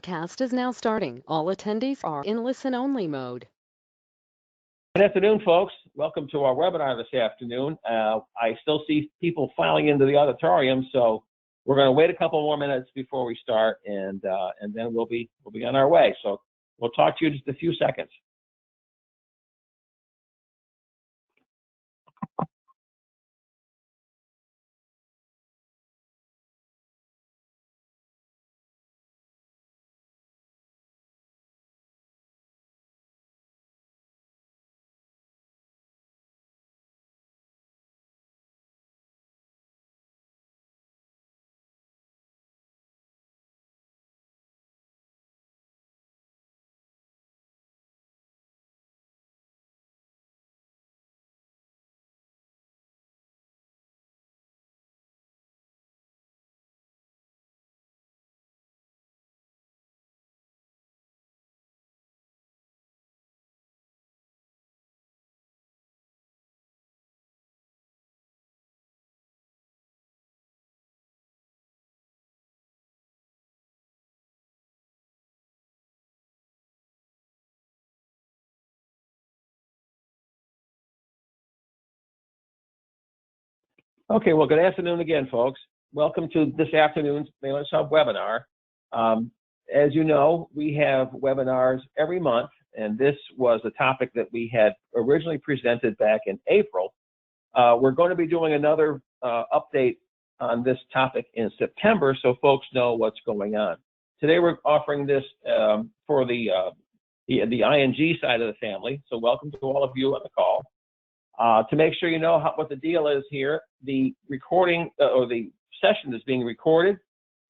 Cast is now starting. All attendees are in listen-only mode. Good afternoon, folks. Welcome to our webinar this afternoon. I still see people filing into the auditorium, so we're going to wait a couple more minutes before we start, and then we'll be on our way. So we'll talk to you in just a few seconds. Okay, well, good afternoon again, folks. Welcome to this afternoon's Mailers Hub webinar. As you know, we have webinars every month, and this was a topic that we had originally presented back in April. We're going to be doing another update on this topic in September so folks know what's going on. Today we're offering this for the ING side of the family, so welcome to all of you on the call. To make sure you know what the deal is here, the recording or the session is being recorded,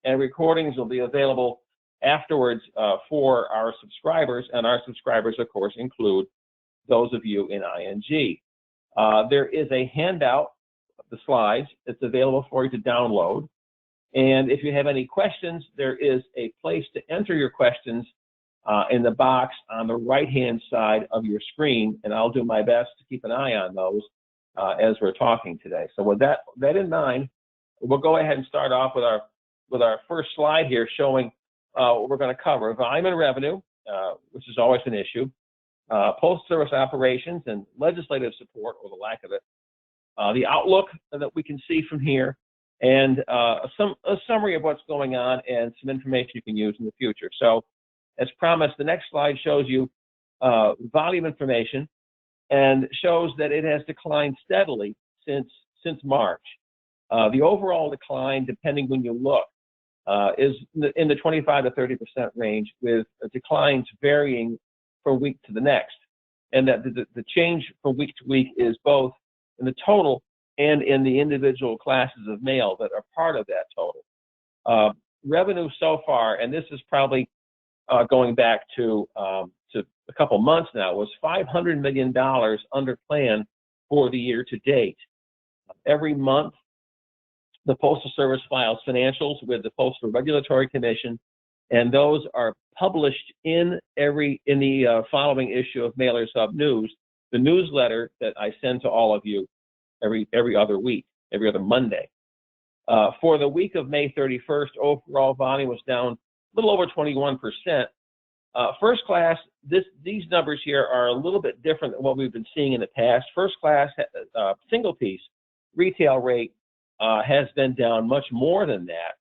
and recordings will be available afterwards for our subscribers, and our subscribers, of course, include those of you in ING. There is a handout of the slides that's available for you to download, and if you have any questions, there is a place to enter your questions in the box on the right-hand side of your screen, and I'll do my best to keep an eye on those as we're talking today. So with that in mind, we'll go ahead and start off with our first slide here showing what we're going to cover: volume and revenue, which is always an issue, postal service operations and legislative support, or the lack of it, the outlook that we can see from here, and a summary of what's going on and some information you can use in the future. So, as promised, the next slide shows you volume information and shows that it has declined steadily since March. The overall decline, depending when you look, is in the 25 to 30% range, with declines varying from week to the next. And that the change from week to week is both in the total and in the individual classes of mail that are part of that total. Revenue so far, and this is probably going back to a couple months now, was $500 million under plan for the year to date. Every month, the Postal Service files financials with the Postal Regulatory Commission, and those are published in the following issue of Mailers Hub News, the newsletter that I send to all of you every other week, every other Monday. For the week of May 31st, overall volume was down a little over 21%. First class, these numbers here are a little bit different than what we've been seeing in the past. First class single piece retail rate has been down much more than that,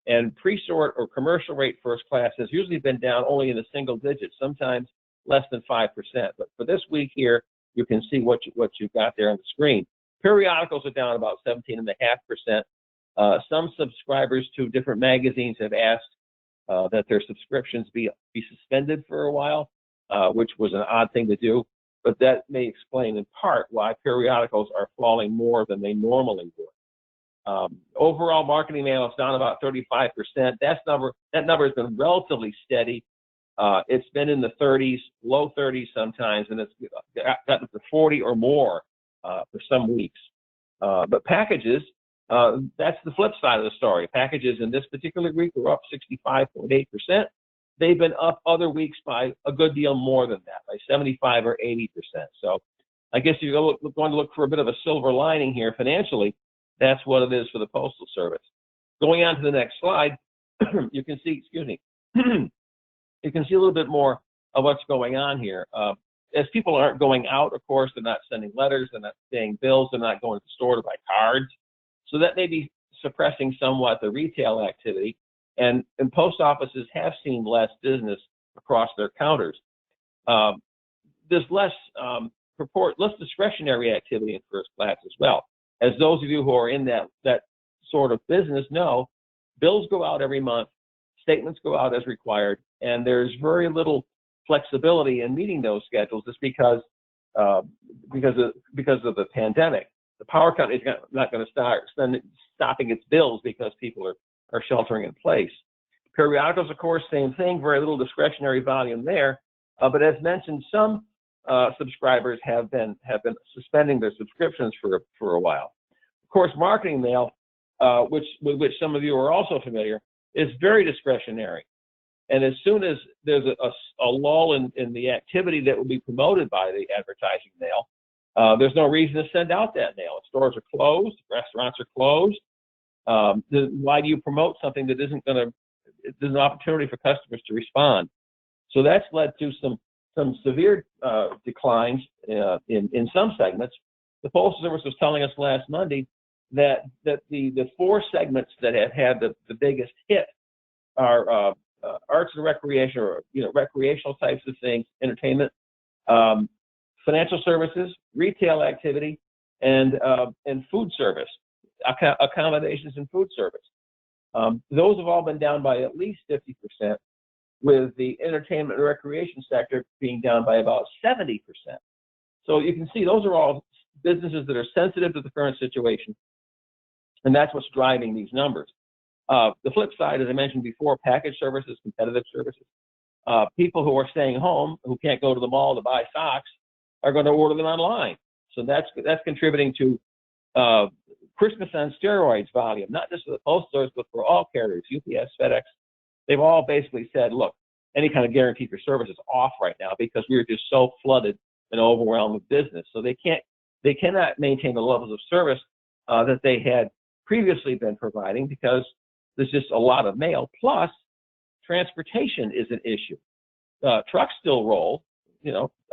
and pre-sort or commercial rate first class has usually been down only in the single digits, sometimes less than 5%. But for this week here, you can see what you've got there on the screen. Periodicals are down about 17.5%. Some subscribers to different magazines have asked that their subscriptions be suspended for a while, which was an odd thing to do, but that may explain in part why periodicals are falling more than they normally would. Overall marketing mail is down about 35%. That number has been relatively steady. It's been in the 30s, low 30s sometimes, and it's gotten to 40 or more for some weeks. But packages, that's the flip side of the story. Packages in this particular week were up 65.8%. They've been up other weeks by a good deal more than that, by 75 or 80%. So I guess you're going to look for a bit of a silver lining here financially. That's what it is for the Postal Service. Going on to the next slide, you can see, you can see a little bit more of what's going on here. As people aren't going out, of course, they're not sending letters, they're not paying bills, they're not going to the store to buy cards. So that may be suppressing somewhat the retail activity. And post offices have seen less business across their counters. There's less discretionary activity in first class as well. As those of you who are in that sort of business know, bills go out every month, statements go out as required, and there's very little flexibility in meeting those schedules just because of the pandemic. The power company is not going to start stopping its bills because people are sheltering in place. Periodicals, of course, same thing, very little discretionary volume there. But as mentioned, some subscribers have been suspending their subscriptions for a while. Of course, marketing mail, with which some of you are also familiar, is very discretionary. And as soon as there's a lull in the activity that will be promoted by the advertising mail, there's no reason to send out that mail. Stores are closed, restaurants are closed. Why do you promote something that isn't going to? There's an opportunity for customers to respond. So that's led to some severe declines in some segments. The Postal Service was telling us last Monday that the four segments that have had the biggest hit are arts and recreation, or recreational types of things, entertainment, financial services, retail activity, and food service, accommodations and food service. Those have all been down by at least 50%, with the entertainment and recreation sector being down by about 70%. So you can see those are all businesses that are sensitive to the current situation, and that's what's driving these numbers. The flip side, as I mentioned before, package services, competitive services. People who are staying home, who can't go to the mall to buy socks, are going to order them online. So that's contributing to Christmas on steroids volume, not just for the Postal Service, but for all carriers, UPS, FedEx. They've all basically said, look, any kind of guarantee for service is off right now because we're just so flooded and overwhelmed with business. So they cannot maintain the levels of service that they had previously been providing because there's just a lot of mail. Plus, transportation is an issue. Trucks still roll,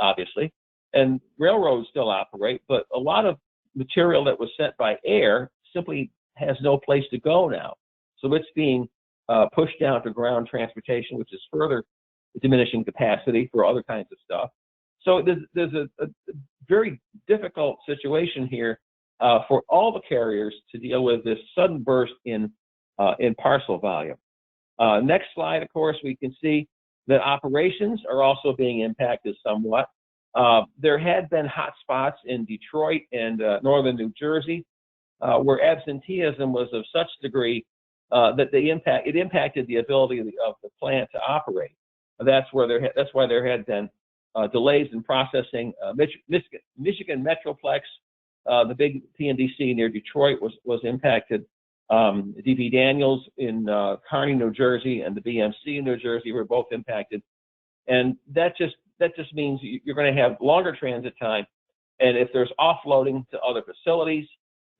obviously, and railroads still operate, but a lot of material that was sent by air simply has no place to go now. So it's being pushed down to ground transportation, which is further diminishing capacity for other kinds of stuff. So there's a very difficult situation here for all the carriers to deal with this sudden burst in parcel volume. Next slide, of course, we can see that operations are also being impacted somewhat. There had been hot spots in Detroit and northern New Jersey where absenteeism was of such degree that it impacted the ability of the plant to operate. That's why there had been delays in processing. Michigan Metroplex, the big PNDC near Detroit, was impacted. DP Daniels in Kearney, New Jersey, and the BMC in New Jersey were both impacted, and that just means you're going to have longer transit time. And if there's offloading to other facilities,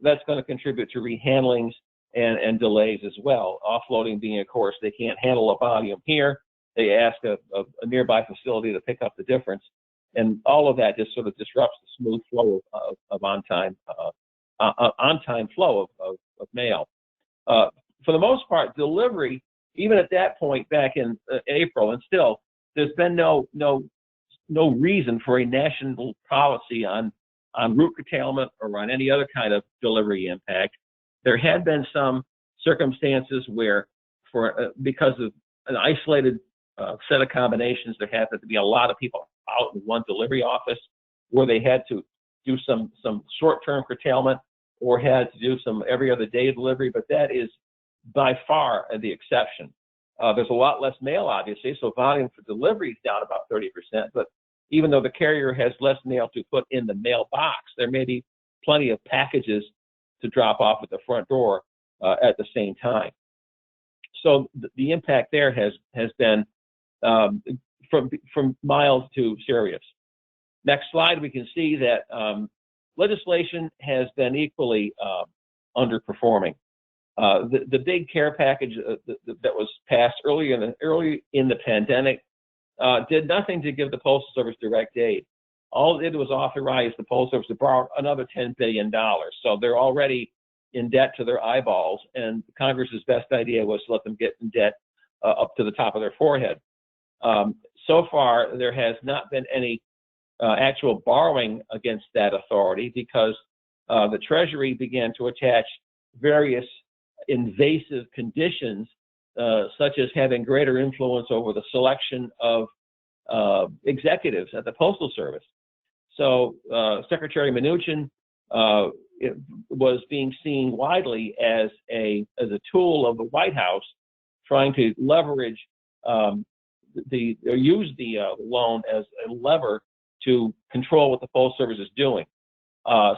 that's going to contribute to rehandlings and delays as well. Offloading being, of course, they can't handle a volume here. They ask a nearby facility to pick up the difference. And all of that just sort of disrupts the smooth flow of on-time flow of mail. For the most part, delivery, even at that point back in April, and still, there's been no reason for a national policy on route curtailment or on any other kind of delivery impact. There had been some circumstances where, because of an isolated set of combinations, there happened to be a lot of people out in one delivery office where they had to do some short-term curtailment or had to do some every other day delivery, but that is by far the exception. There's a lot less mail, obviously, so volume for delivery is down about 30%, but even though the carrier has less mail to put in the mailbox, there may be plenty of packages to drop off at the front door at the same time. So the impact there has been from mild to serious. Next slide, we can see that legislation has been equally underperforming. The big care package that was passed early in the pandemic did nothing to give the Postal Service direct aid. All it did was authorize the Postal Service to borrow another $10 billion. So they're already in debt to their eyeballs, and Congress's best idea was to let them get in debt up to the top of their forehead. So far, there has not been any actual borrowing against that authority because the Treasury began to attach various invasive conditions, such as having greater influence over the selection of executives at the Postal Service. So Secretary Mnuchin was being seen widely as a tool of the White House, trying to leverage use the loan as a lever to control what the Postal Service is doing.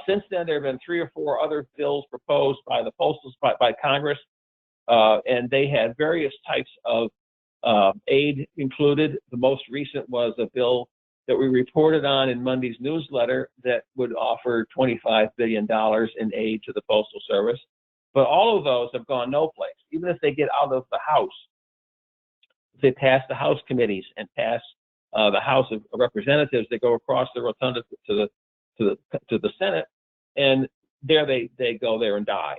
Since then, there have been 3 or 4 other bills proposed by the by Congress, and they had various types of aid included. The most recent was a bill that we reported on in Monday's newsletter that would offer $25 billion in aid to the Postal Service. But all of those have gone no place. Even if they get out of the House, if they pass the House committees and pass the House of Representatives, they go across the rotunda to the Senate, and there they go there and die.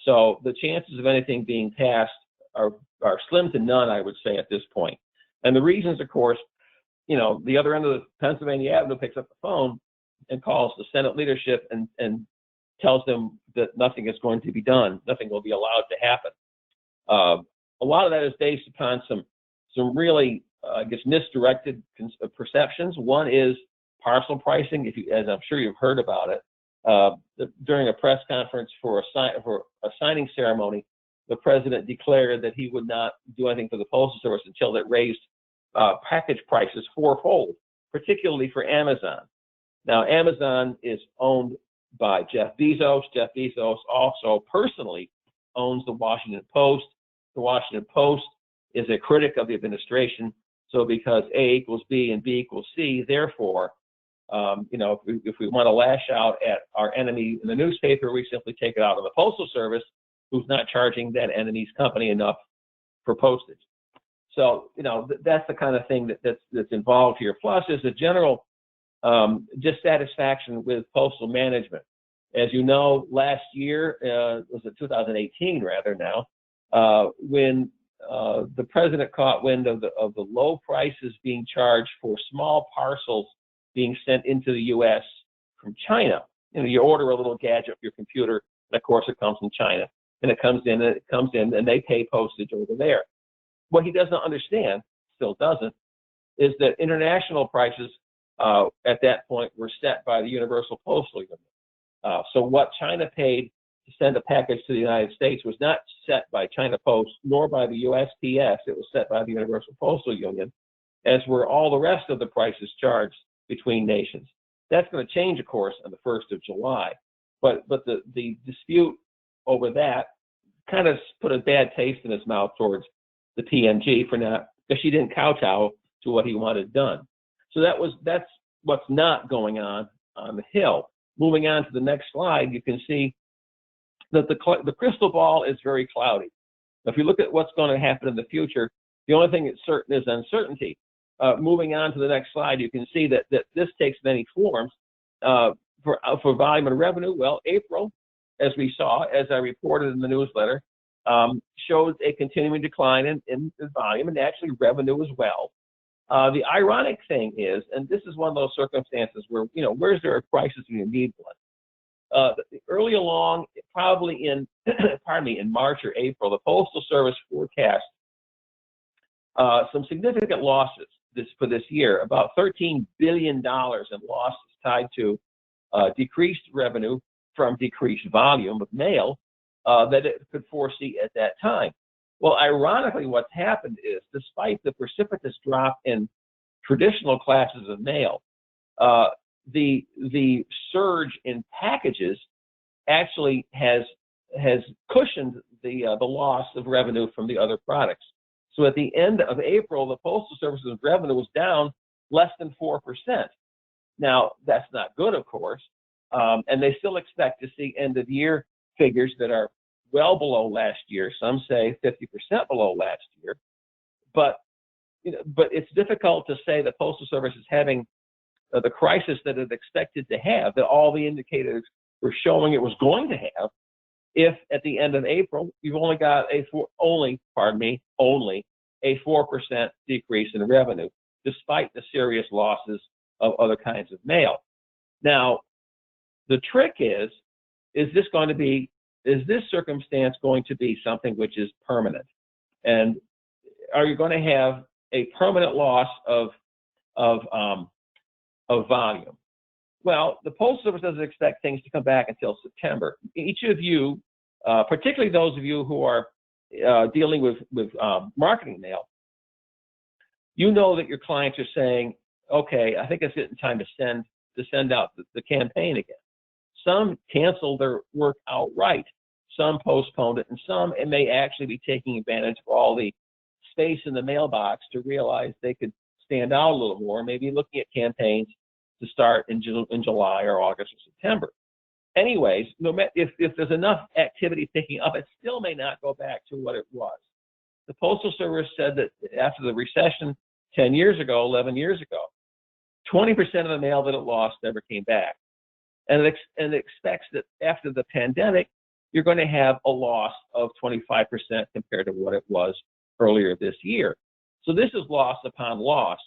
So the chances of anything being passed are slim to none, I would say, at this point. And the reasons, of course, the other end of the Pennsylvania Avenue picks up the phone and calls the Senate leadership and tells them that nothing is going to be done, nothing will be allowed to happen. A lot of that is based upon some really, misdirected perceptions. One is parcel pricing. As I'm sure you've heard about it, during a press conference for a signing ceremony, the president declared that he would not do anything for the Postal Service until it raised package prices 4-fold, particularly for Amazon. Now, Amazon is owned by Jeff Bezos. Jeff Bezos also personally owns the Washington Post. The Washington Post is a critic of the administration. So because A equals B and B equals C, therefore, if we want to lash out at our enemy in the newspaper, we simply take it out of the Postal Service, who's not charging that enemy's company enough for postage. So, that's the kind of thing that's involved here. Plus, there's a general dissatisfaction with postal management. As you know, last year, was it 2018 rather now, when the president caught wind of the low prices being charged for small parcels being sent into the U.S. from China. You order a little gadget for your computer, and of course it comes from China, and it comes in, and they pay postage over there. What he doesn't understand, still doesn't, is that international prices at that point were set by the Universal Postal Union. So what China paid to send a package to the United States was not set by China Post nor by the USPS. It was set by the Universal Postal Union, as were all the rest of the prices charged between nations. That's going to change, of course, on the 1st of July. But the dispute over that kind of put a bad taste in his mouth towards the PMG because she didn't kowtow to what he wanted done. So that's what's not going on the Hill. Moving on to the next slide, you can see that the crystal ball is very cloudy. If you look at what's going to happen in the future, the only thing that's certain is uncertainty. Moving on to the next slide, you can see that this takes many forms. For volume and revenue, well, April, as we saw, as I reported in the newsletter, showed a continuing decline in volume and actually revenue as well. The ironic thing is, and this is one of those circumstances where, where's there a crisis when you need one? Early along, probably in March or April, the Postal Service forecast some significant losses for this year, about $13 billion in losses tied to decreased revenue from decreased volume of mail that it could foresee at that time. Well, ironically, what's happened is, despite the precipitous drop in traditional classes of mail, the surge in packages actually has cushioned the loss of revenue from the other products. So at the end of April, the Postal Service's revenue was down less than 4%. Now, that's not good, of course, and they still expect to see end-of-year figures that are well below last year. Some say 50% below last year. But but it's difficult to say the Postal Service is having the crisis that it expected to have, that all the indicators were showing it was going to have, if at the end of April you've only got only a 4% decrease in revenue, despite the serious losses of other kinds of mail. Now, the trick is this circumstance going to be something which is permanent? And are you going to have a permanent loss of volume? Well, the Postal Service doesn't expect things to come back until September. Each of you, particularly those of you who are dealing with marketing mail, you know that your clients are saying, okay, I think it's getting time to send out the campaign again. Some cancel their work outright. Some postponed it, and some may actually be taking advantage of all the space in the mailbox to realize they could stand out a little more, maybe looking at campaigns to start in July or August or September. Anyways, no matter if there's enough activity picking up, it still may not go back to what it was. The Postal Service said that after the recession 11 years ago, 20% of the mail that it lost never came back. And it expects that after the pandemic, you're going to have a loss of 25% compared to what it was earlier this year. So this is loss upon loss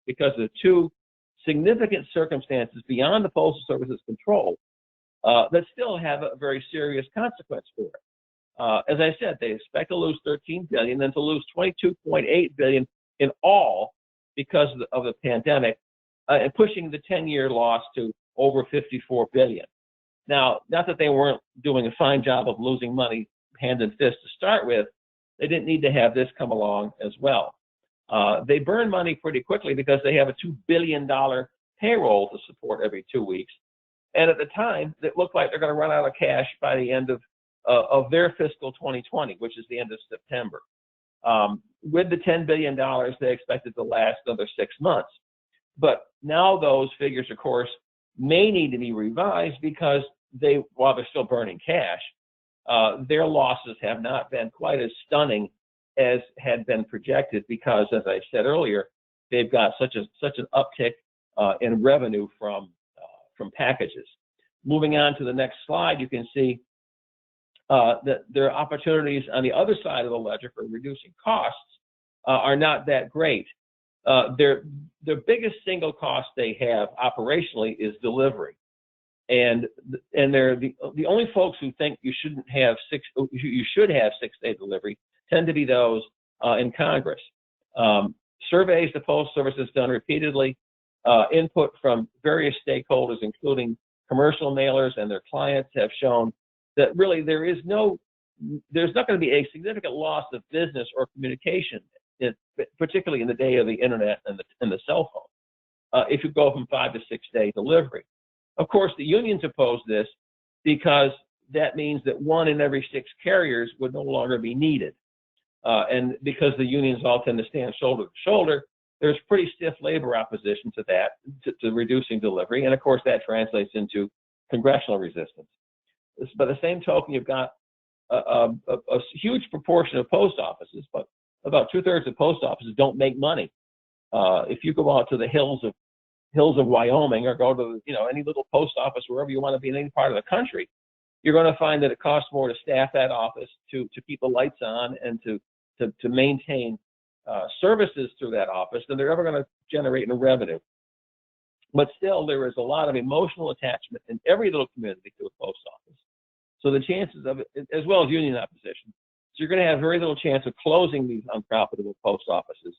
because of two significant circumstances beyond the Postal Service's control that still have a very serious consequence for it. As I said, they expect to lose $13 billion and to lose $22.8 billion in all because of the pandemic, and pushing the 10-year loss to over $54 billion. Now, not that they weren't doing a fine job of losing money hand and fist to start with, they didn't need to have this come along as well. They burn money pretty quickly because they have a $2 billion payroll to support every 2 weeks. And at the time, it looked like they're going to run out of cash by the end of their fiscal 2020, which is the end of September. With the $10 billion, they expected to last another 6 months. But now those figures, of course, may need to be revised because while they're still burning cash, their losses have not been quite as stunning as had been projected because, as I said earlier, they've got such an uptick in revenue from packages. Moving on to the next slide, you can see that there are opportunities on the other side of the ledger for reducing costs are not that great. Their biggest single cost they have operationally is delivery, and they're the only folks who think you should have 6-day delivery tend to be those in Congress. Surveys the Postal Service has done repeatedly, input from various stakeholders, including commercial mailers and their clients, have shown that really there's not going to be a significant loss of business or communication, particularly in the day of the internet and the cell phone, if you go from 5 to 6 day delivery. Of course, the unions oppose this because that means that 1 in every 6 carriers would no longer be needed. And because the unions all tend to stand shoulder to shoulder, there's pretty stiff labor opposition to that, to reducing delivery. And of course, that translates into congressional resistance. By the same token, you've got a huge proportion of post offices, but about 2/3 of post offices don't make money. If you go out to the hills of Wyoming or go to any little post office wherever you want to be in any part of the country, you're going to find that it costs more to staff that office, to keep the lights on, and to maintain services through that office than they're ever going to generate in revenue. But still, there is a lot of emotional attachment in every little community to a post office. So the chances of it, as well as union opposition, so you're going to have very little chance of closing these unprofitable post offices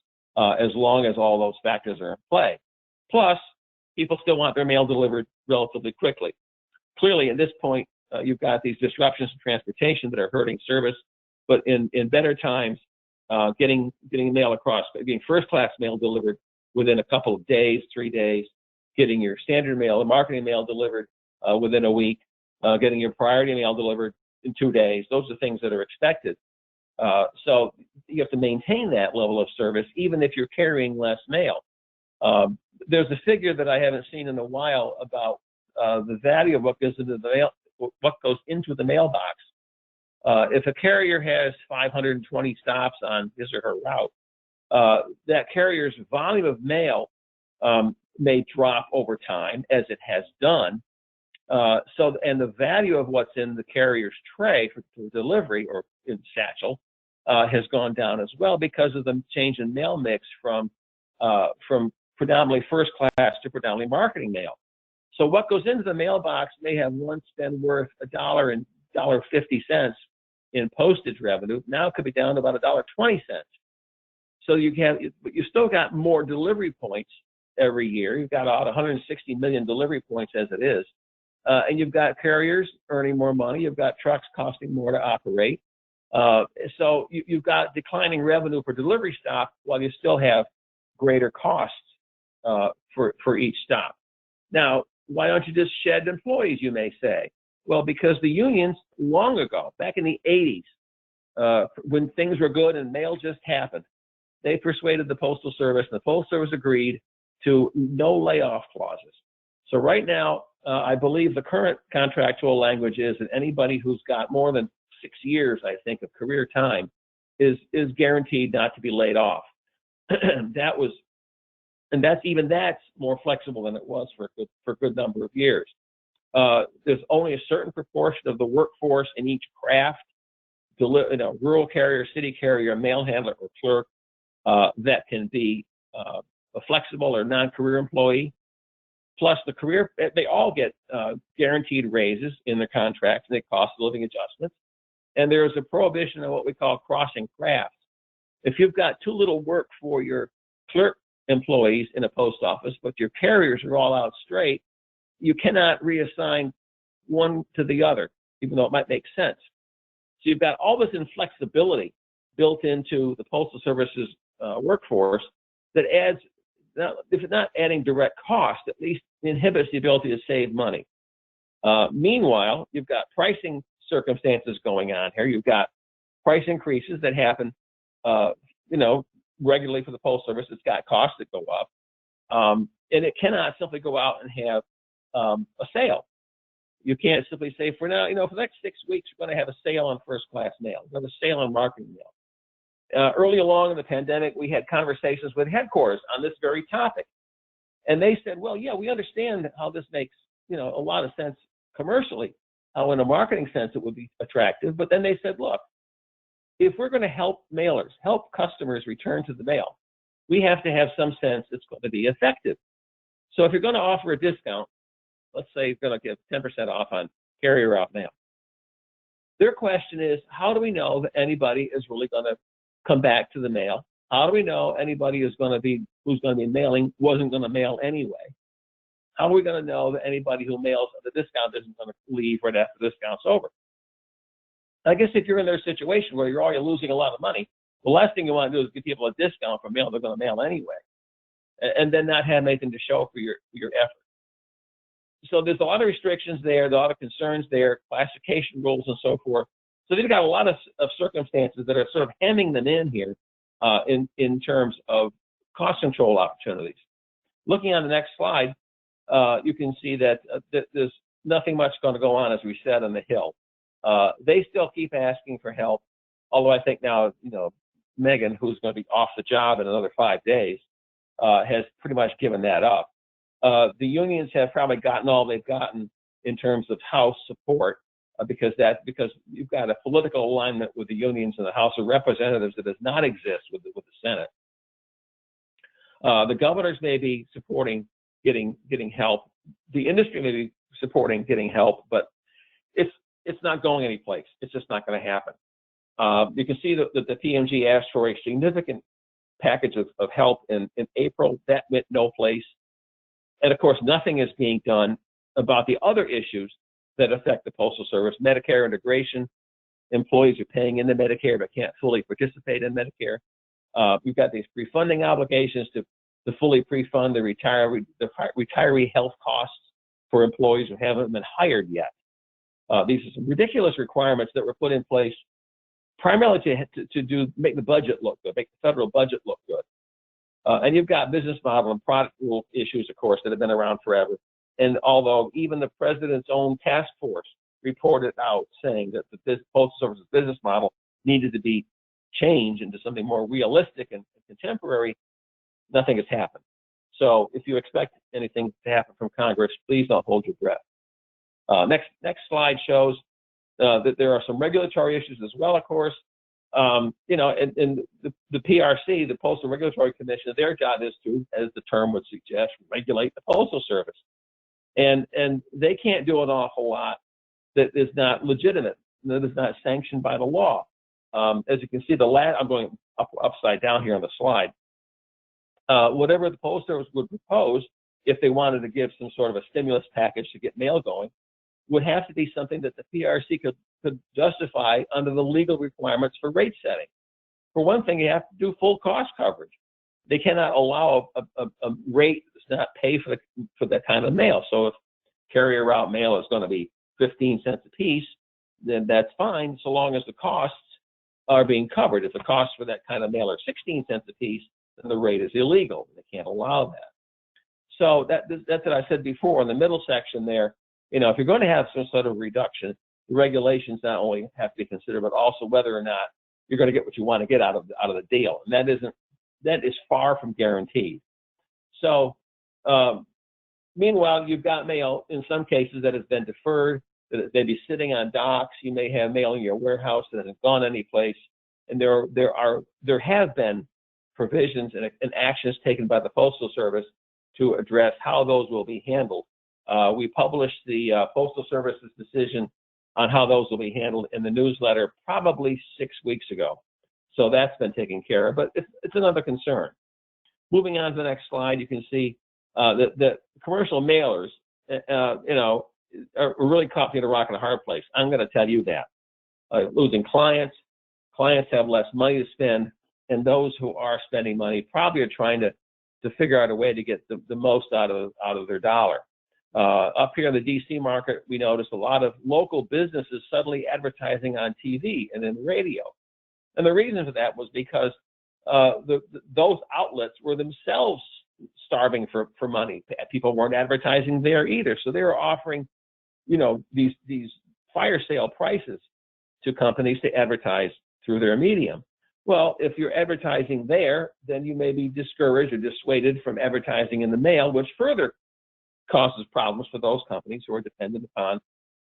as long as all those factors are in play. Plus, people still want their mail delivered relatively quickly. Clearly, at this point, you've got these disruptions in transportation that are hurting service, but in better times, getting mail across, getting first-class mail delivered within a couple of days, 3 days, getting your standard mail, the marketing mail delivered within a week, getting your priority mail delivered in 2 days. Those are things that are expected. So you have to maintain that level of service even if you're carrying less mail. There's a figure that I haven't seen in a while about the value of what goes into the mailbox. If a carrier has 520 stops on his or her route, that carrier's volume of mail may drop over time, as it has done. And the value of what's in the carrier's tray for delivery or in satchel has gone down as well because of the change in mail mix from predominantly first class to predominantly marketing mail. So what goes into the mailbox may have once been worth $1 and $1.50 in postage revenue. Now it could be down to about $1.20. So you still got more delivery points every year. You've got about 160 million delivery points as it is. And you've got carriers earning more money. You've got trucks costing more to operate. So you've got declining revenue per delivery stop while you still have greater costs for each stop. Now, why don't you just shed employees, you may say? Well, because the unions long ago, back in the 80s, when things were good and mail just happened, they persuaded the Postal Service, and the Postal Service agreed to no layoff clauses. So right now, I believe the current contractual language is that anybody who's got more than 6 years, I think, of career time is guaranteed not to be laid off. That's more flexible than it was for a good number of years. There's only a certain proportion of the workforce in each craft, rural carrier, city carrier, mail handler, or clerk, that can be a flexible or non-career employee. Plus they all get guaranteed raises in their contracts, and they cost of living adjustments. And there's a prohibition on what we call crossing crafts. If you've got too little work for your clerk employees in a post office, but your carriers are all out straight, you cannot reassign one to the other, even though it might make sense. So you've got all this inflexibility built into the Postal Service's workforce that adds, if it's not adding direct cost, at least inhibits the ability to save money. Meanwhile, you've got pricing circumstances going on here. You've got price increases that happen, regularly for the Postal Service. It's got costs that go up, and it cannot simply go out and have a sale. You can't simply say, for now, for the next 6 weeks, we're going to have a sale on first class mail. We're going to have a sale on marketing mail. Early along in the pandemic, we had conversations with headquarters on this very topic. And they said, well, yeah, we understand how this makes, a lot of sense commercially, how in a marketing sense it would be attractive. But then they said, look, if we're going to help mailers, help customers return to the mail, we have to have some sense it's going to be effective. So if you're going to offer a discount, let's say you're going to give 10% off on carrier out mail. Their question is, how do we know that anybody is really going to come back to the mail? How do we know anybody who's going to be mailing wasn't going to mail anyway? How are we going to know that anybody who mails at the discount isn't going to leave right after the discount's over? I guess if you're in their situation where you're already losing a lot of money, the last thing you want to do is give people a discount for mail they're going to mail anyway, and then not have anything to show for your effort. So there's a lot of restrictions there, a lot of concerns there, classification rules and so forth. So they've got a lot of circumstances that are sort of hemming them in here in terms of cost control opportunities. Looking on the next slide, you can see that there's nothing much going to go on, as we said, on the Hill. They still keep asking for help, although I think now, Megan, who's going to be off the job in another 5 days, has pretty much given that up. The unions have probably gotten all they've gotten in terms of House support, because you've got a political alignment with the unions in the House of Representatives that does not exist with the Senate. The governors may be supporting getting help. The industry may be supporting getting help, but it's not going anyplace. It's just not going to happen. You can see that the PMG asked for a significant package of help in April. That went no place. And of course, nothing is being done about the other issues that affect the Postal Service. Medicare integration, employees are paying into Medicare but can't fully participate in Medicare. We've got these pre-funding obligations to fully pre-fund the retiree health costs for employees who haven't been hired yet. These are some ridiculous requirements that were put in place primarily to make the budget look good, make the federal budget look good. And you've got business model and product rule issues, of course, that have been around forever. And although even the president's own task force reported out saying that the Postal Service's business model needed to be change into something more realistic and contemporary, nothing has happened. So if you expect anything to happen from Congress, please don't hold your breath. Next slide shows that there are some regulatory issues as well, of course. And the PRC, the Postal Regulatory Commission, their job is to, as the term would suggest, regulate the Postal Service. And they can't do an awful lot that is not legitimate, that is not sanctioned by the law. As you can see, I'm going upside down here on the slide. Whatever the Postal Service would propose, if they wanted to give some sort of a stimulus package to get mail going, would have to be something that the PRC could justify under the legal requirements for rate setting. For one thing, you have to do full cost coverage. They cannot allow a rate that does not pay for that kind of mail. So if carrier route mail is going to be 15 cents a piece, then that's fine, so long as the costs are being covered. If the costs for that kind of mail are 16 cents a piece, then the rate is illegal. They can't allow that. So that's what I said before in the middle section there. If you're going to have some sort of reduction, the regulations not only have to be considered, but also whether or not you're going to get what you want to get out of the deal, and that is far from guaranteed. So, meanwhile, you've got mail in some cases that has been deferred, that it may be sitting on docks. You may have mail in your warehouse that hasn't gone anyplace, and there have been provisions and actions taken by the Postal Service to address how those will be handled. We published the Postal Service's decision on how those will be handled in the newsletter probably 6 weeks ago. So that's been taken care of, but it's another concern. Moving on to the next slide, you can see that commercial mailers, are really caught between a rock and a hard place. I'm going to tell you that. Losing clients have less money to spend, and those who are spending money probably are trying to figure out a way to get the most out of their dollar. Up here in the DC market, we noticed a lot of local businesses suddenly advertising on TV and in radio. And the reason for that was because those outlets were themselves starving for money. People weren't advertising there either. So they were offering, these fire sale prices to companies to advertise through their medium. Well, if you're advertising there, then you may be discouraged or dissuaded from advertising in the mail, which further causes problems for those companies who are dependent upon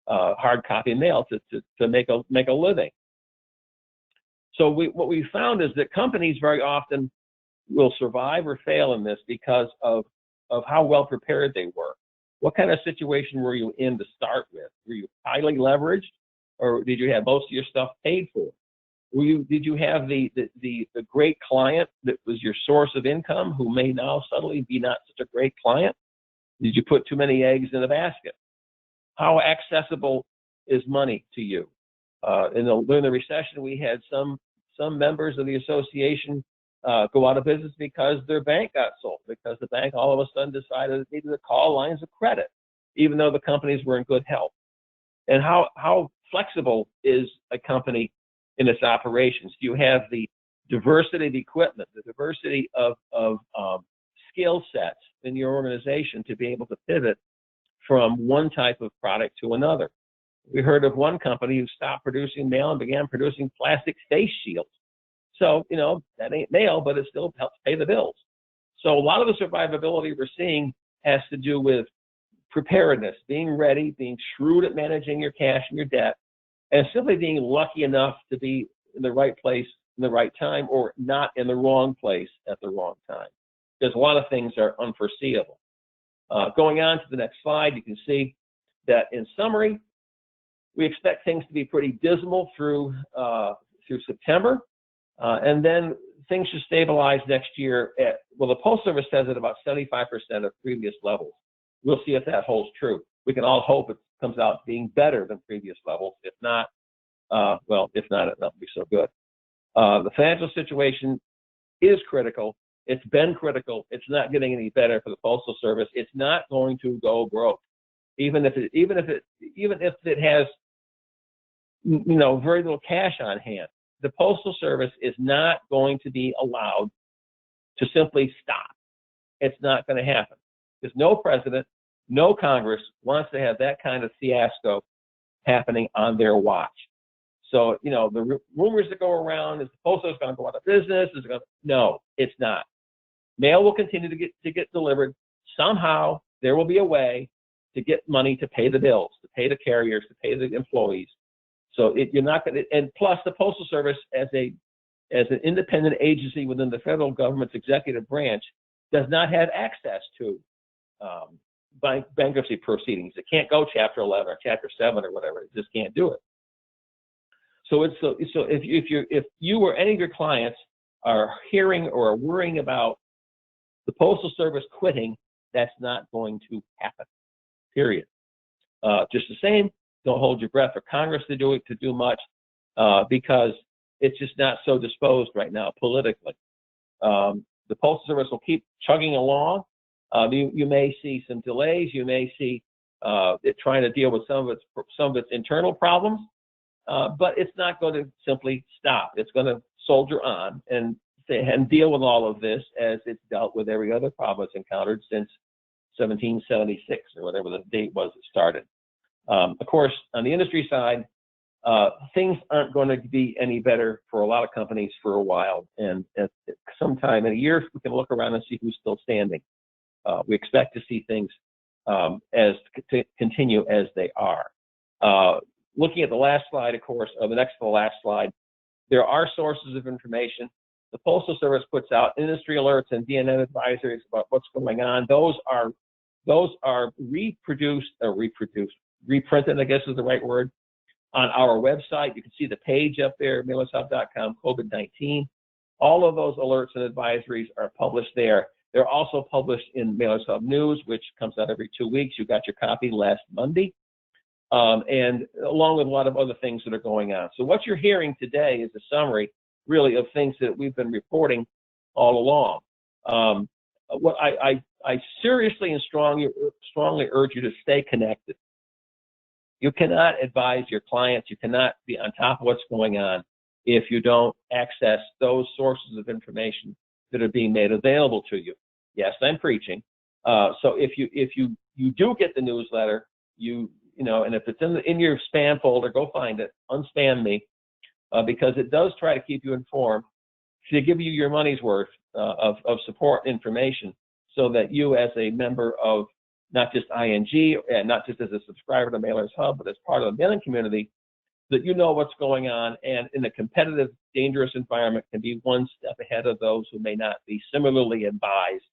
hard copy mail to make a living. So what we found is that companies very often will survive or fail in this because of how well prepared they were. What kind of situation were you in to start with? Were you highly leveraged, or did you have most of your stuff paid for? Did you have the great client that was your source of income who may now suddenly be not such a great client? Did you put too many eggs in the basket? How accessible is money to you? During the recession, we had some members of the association go out of business because their bank got sold, because the bank all of a sudden decided it needed to call lines of credit, even though the companies were in good health. And how flexible is a company in its operations? Do you have the diversity of equipment, the diversity of skill sets in your organization to be able to pivot from one type of product to another? We heard of one company who stopped producing mail and began producing plastic face shields. So, that ain't mail, but it still helps pay the bills. So a lot of the survivability we're seeing has to do with preparedness, being ready, being shrewd at managing your cash and your debt, and simply being lucky enough to be in the right place in the right time, or not in the wrong place at the wrong time. Because a lot of things are unforeseeable. Going on to the next slide, you can see that in summary, we expect things to be pretty dismal through September, and then things should stabilize next year the Postal Service says at about 75% of previous levels. We'll see if that holds true. We can all hope it comes out being better than previous levels. If not, it won't be so good. The financial situation is critical. It's been critical. It's not getting any better for the Postal Service. It's not going to go broke, even if it has very little cash on hand. The Postal Service is not going to be allowed to simply stop. It's not going to happen. Because no president, no Congress wants to have that kind of fiasco happening on their watch. So, the rumors that go around is the postal is going to go out of business. No, it's not. Mail will continue to get delivered. Somehow there will be a way to get money to pay the bills, to pay the carriers, to pay the employees. So you're not going to, and plus the Postal Service as an independent agency within the federal government's executive branch does not have access to bankruptcy proceedings. It can't go Chapter 11 or Chapter 7 or whatever. It just can't do it. So if you or any of your clients are hearing or are worrying about the Postal Service quitting, that's not going to happen. Period. Just the same, don't hold your breath for Congress to do much because it's just not so disposed right now politically. The Postal Service will keep chugging along. You may see some delays. You may see it trying to deal with some of its internal problems, but it's not going to simply stop. It's going to soldier on and deal with all of this as it's dealt with every other problem it's encountered since 1776 or whatever the date was it started. Of course, on the industry side, things aren't going to be any better for a lot of companies for a while. And at sometime in a year, we can look around and see who's still standing. We expect to see things to continue as they are. Looking at the last slide, of course, or the next to the last slide, there are sources of information. The Postal Service puts out industry alerts and DNN advisories about what's going on. Those are reprinted, I guess is the right word, on our website. You can see the page up there, mailershub.com, COVID-19. All of those alerts and advisories are published there. They're also published in Mailers Hub News, which comes out every 2 weeks. You got your copy last Monday, and along with a lot of other things that are going on. So what you're hearing today is a summary, really, of things that we've been reporting all along. What I seriously and strongly urge you to stay connected. You cannot advise your clients. You cannot be on top of what's going on if you don't access those sources of information that are being made available to you. Yes, I'm preaching. So if you do get the newsletter, and if it's in your spam folder, go find it, unspam me, because it does try to keep you informed, to give you your money's worth of support information, so that you, as a member of not just ING and not just as a subscriber to Mailers Hub, but as part of the mailing community, that you know what's going on, and in a competitive, dangerous environment can be one step ahead of those who may not be similarly advised,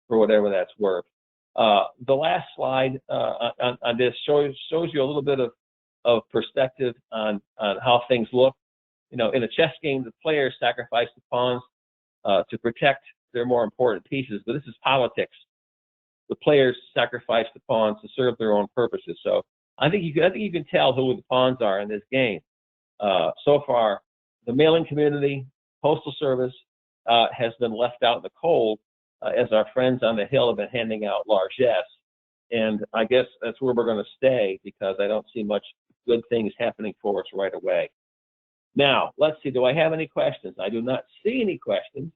for whatever that's worth. The last slide on this shows you a little bit of perspective on how things look. In a chess game, the players sacrifice the pawns to protect their more important pieces, but this is politics. The players sacrifice the pawns to serve their own purposes. So I think you can tell who the pawns are in this game. So far, the mailing community, Postal Service, has been left out in the cold as our friends on the Hill have been handing out largesse. And I guess that's where we're going to stay, because I don't see much good things happening for us right away. Now, let's see. Do I have any questions? I do not see any questions.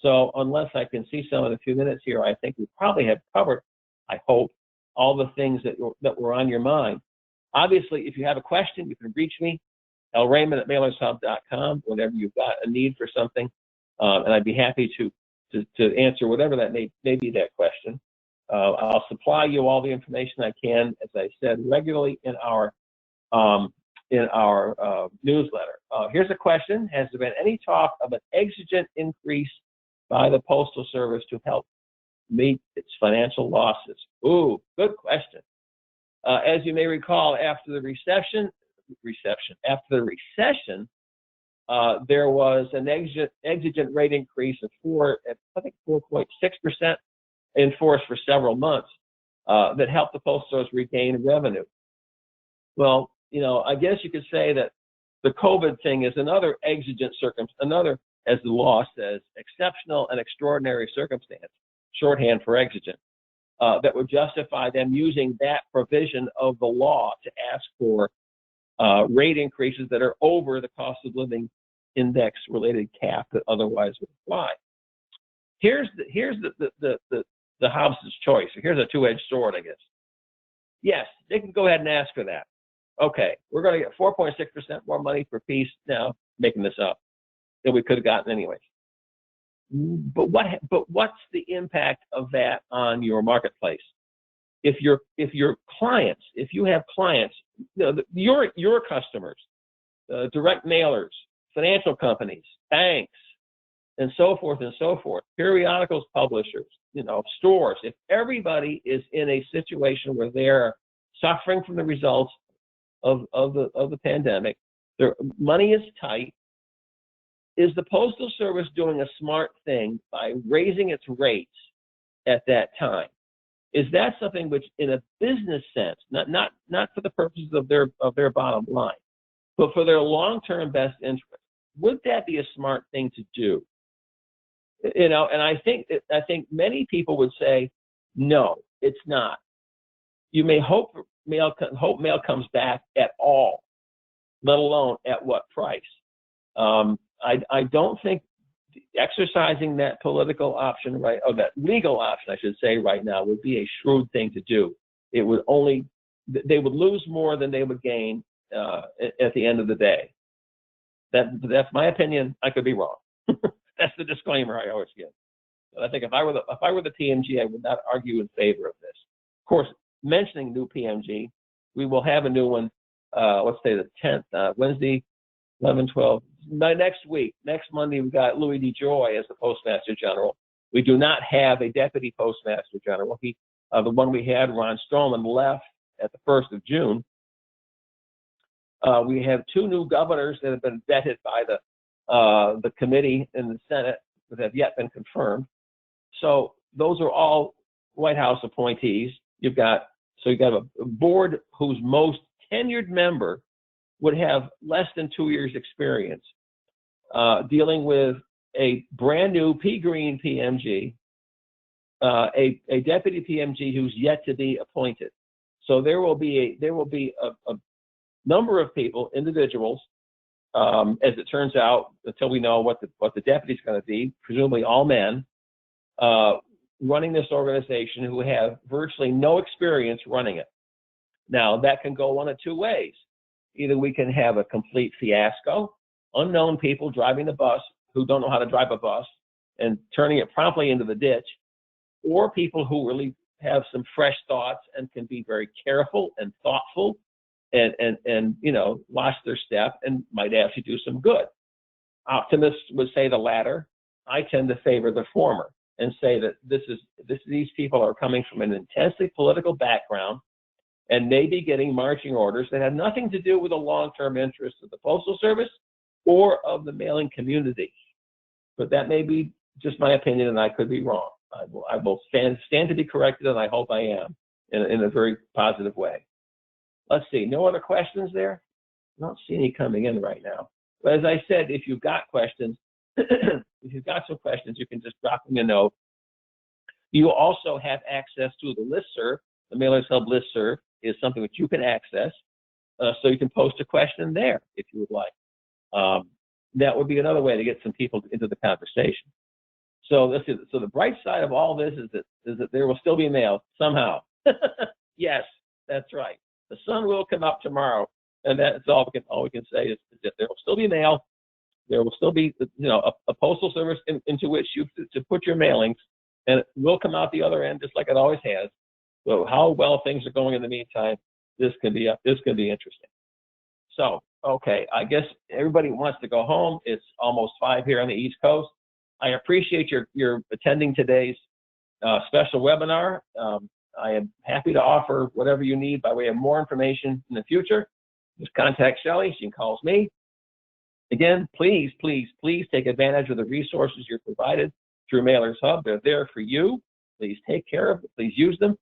So unless I can see some in a few minutes here, I think we probably have covered, I hope, all the things that were on your mind. Obviously, if you have a question, you can reach me, lraymond@mailershub.com, whenever you've got a need for something, and I'd be happy to answer whatever that may be that question. I'll supply you all the information I can, as I said, regularly in our newsletter. Here's a question: has there been any talk of an exigent increase by the Postal Service to help meet its financial losses? Ooh, good question. As you may recall, after the recession, there was an exigent rate increase of 4.6% in force for several months that helped the Postal Service regain revenue. Well, I guess you could say that the COVID thing is another exigent circumstance, as the law says, exceptional and extraordinary circumstance, shorthand for exigent, that would justify them using that provision of the law to ask for rate increases that are over the cost of living index related cap that otherwise would apply. Here's the Hobbes's choice. Here's a two-edged sword, I guess. Yes, they can go ahead and ask for that. Okay, we're going to get 4.6% more money per piece now, making this up, than we could have gotten anyways. But what's the impact of that on your marketplace? If you have clients, your customers, direct mailers, financial companies, banks, and so forth and so forth, periodicals publishers, stores, if everybody is in a situation where they're suffering from the results of the pandemic, their money is tight, is the Postal Service doing a smart thing by raising its rates at that time? Is that something which, in a business sense, not for the purposes of their bottom line, but for their long-term best interest, would that be a smart thing to do? And I think many people would say, no, it's not. You may hope mail comes back at all, let alone at what price. I don't think exercising that political option, right, or that legal option, I should say, right now, would be a shrewd thing to do. They would lose more than they would gain at the end of the day. That's my opinion. I could be wrong. That's the disclaimer I always give. But I think if I were the PMG, I would not argue in favor of this. Of course, mentioning new PMG, we will have a new one. Let's say the 10th, Wednesday, 11, 12. By next week, next Monday, we've got Louis DeJoy as the Postmaster General. We do not have a Deputy Postmaster General. The one we had, Ron Stroman, left at the 1st of June. We have 2 new governors that have been vetted by the committee in the Senate that have yet been confirmed. So those are all White House appointees. You've got a board whose most tenured member would have less than 2 years experience dealing with a brand new pea green PMG, a deputy PMG who's yet to be appointed. So there will be a number of people, individuals, as it turns out, until we know what the deputy's going to be, presumably all men, running this organization who have virtually no experience running it. Now, that can go one of 2 ways. Either we can have a complete fiasco, unknown people driving the bus who don't know how to drive a bus and turning it promptly into the ditch, or people who really have some fresh thoughts and can be very careful and thoughtful and watch their step and might actually do some good. Optimists would say the latter. I tend to favor the former and say that these people are coming from an intensely political background and maybe getting marching orders that have nothing to do with the long-term interests of the Postal Service or of the mailing community. But that may be just my opinion, and I could be wrong. I will stand to be corrected, and I hope I am in a very positive way. Let's see. No other questions there? I don't see any coming in right now. But as I said, if you've got questions, if you've got some questions, you can just drop me a note. You also have access to the listserv. The Mailers Hub listserv is something that you can access, so you can post a question there if you would like. That would be another way to get some people into the conversation. So the bright side of all this is that there will still be mail somehow. Yes, that's right. The sun will come up tomorrow, and that's all we can say is that there will still be mail. There will still be a postal service into which you to put your mailings, and it will come out the other end just like it always has. So how well things are going in the meantime, this can be interesting. So, okay, I guess everybody wants to go home. It's almost 5 here on the East Coast. I appreciate your attending today's special webinar. I am happy to offer whatever you need by way of more information in the future. Just contact Shelley. She calls me. Again, please, please, please take advantage of the resources you're provided through Mailers Hub. They're there for you. Please take care of them. Please use them.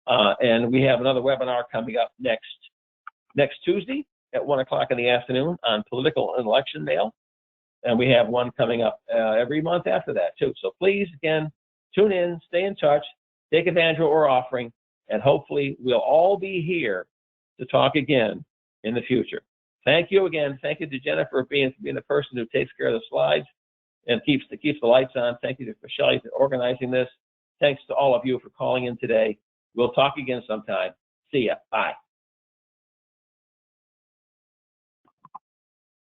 And we have another webinar coming up next Tuesday at 1 o'clock in the afternoon on political and election mail. And we have one coming up every month after that, too. So please, again, tune in, stay in touch, take advantage of what we're offering, and hopefully we'll all be here to talk again in the future. Thank you again. Thank you to Jennifer for being the person who takes care of the slides and keeps the lights on. Thank you to Shelley for organizing this. Thanks to all of you for calling in today. We'll talk again sometime. See ya. Bye.